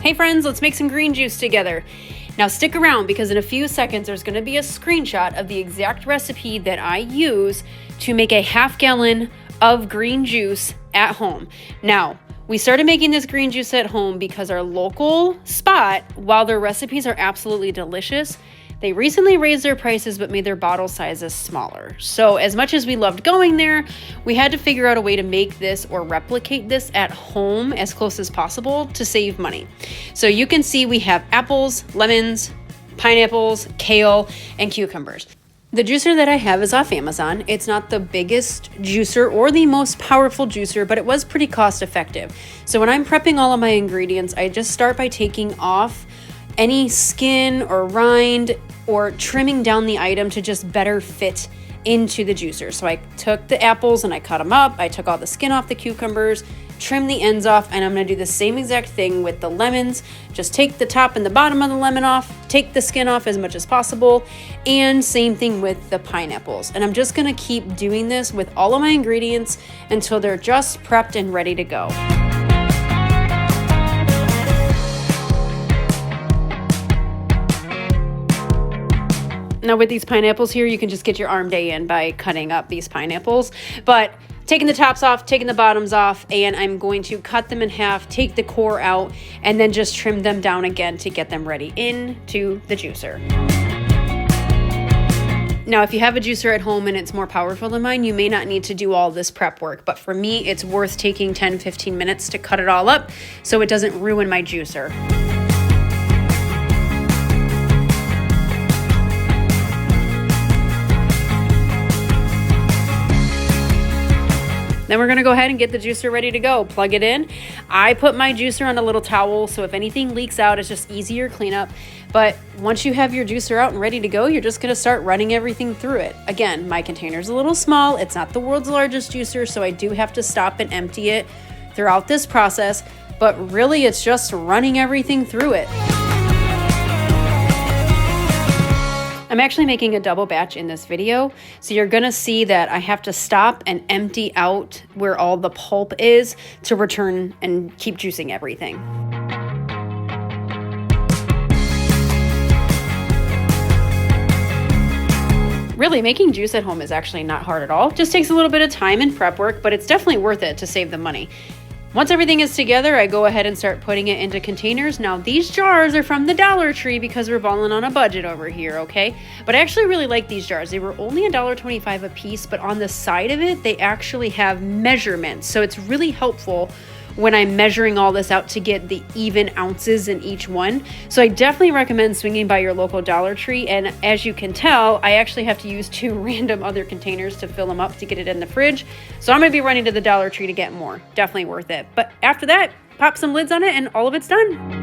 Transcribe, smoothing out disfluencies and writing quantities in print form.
Hey friends, let's make some green juice together. Now stick around because in a few seconds there's going to be a screenshot of the exact recipe that I use to make a half gallon of green juice at home. Now, we started making this green juice at home because our local spot, while their recipes are absolutely delicious, they recently raised their prices but made their bottle sizes smaller. So as much as we loved going there, we had to figure out a way to make this or replicate this at home as close as possible to save money. So you can see we have apples, lemons, pineapples, kale, and cucumbers. The juicer that I have is off Amazon. It's not the biggest juicer or the most powerful juicer, but it was pretty cost effective. So when I'm prepping all of my ingredients, I just start by taking off any skin or rind or trimming down the item to just better fit into the juicer. So I took the apples and I cut them up. I took all the skin off the cucumbers, trim the ends off, and I'm going to do the same exact thing with the lemons. Just take the top and the bottom of the lemon off, take the skin off as much as possible, and same thing with the pineapples. And I'm just going to keep doing this with all of my ingredients until they're just prepped and ready to go. Now with these pineapples here, you can just get your arm day in by cutting up these pineapples, but taking the tops off, taking the bottoms off, and I'm going to cut them in half, take the core out, and then just trim them down again to get them ready into the juicer. Now, if you have a juicer at home and it's more powerful than mine, you may not need to do all this prep work, but for me, it's worth taking 10-15 minutes to cut it all up so it doesn't ruin my juicer. Then we're gonna go ahead and get the juicer ready to go. Plug it in. I put my juicer on a little towel, so if anything leaks out, it's just easier cleanup. But once you have your juicer out and ready to go, you're just gonna start running everything through it. Again, my container's a little small. It's not the world's largest juicer, so I do have to stop and empty it throughout this process. But really, it's just running everything through it. I'm actually making a double batch in this video, so you're gonna see that I have to stop and empty out where all the pulp is to return and keep juicing everything. Really, making juice at home is actually not hard at all. Just takes a little bit of time and prep work, but it's definitely worth it to save the money. Once everything is together, I go ahead and start putting it into containers. Now, these jars are from the Dollar Tree because we're balling on a budget over here, okay? But I actually really like these jars. They were only $1.25 a piece, but on the side of it, they actually have measurements. So it's really helpful when I'm measuring all this out to get the even ounces in each one. So I definitely recommend swinging by your local Dollar Tree. And as you can tell, I actually have to use 2 random other containers to fill them up to get it in the fridge. So I'm gonna be running to the Dollar Tree to get more. Definitely worth it. But after that, pop some lids on it and all of it's done.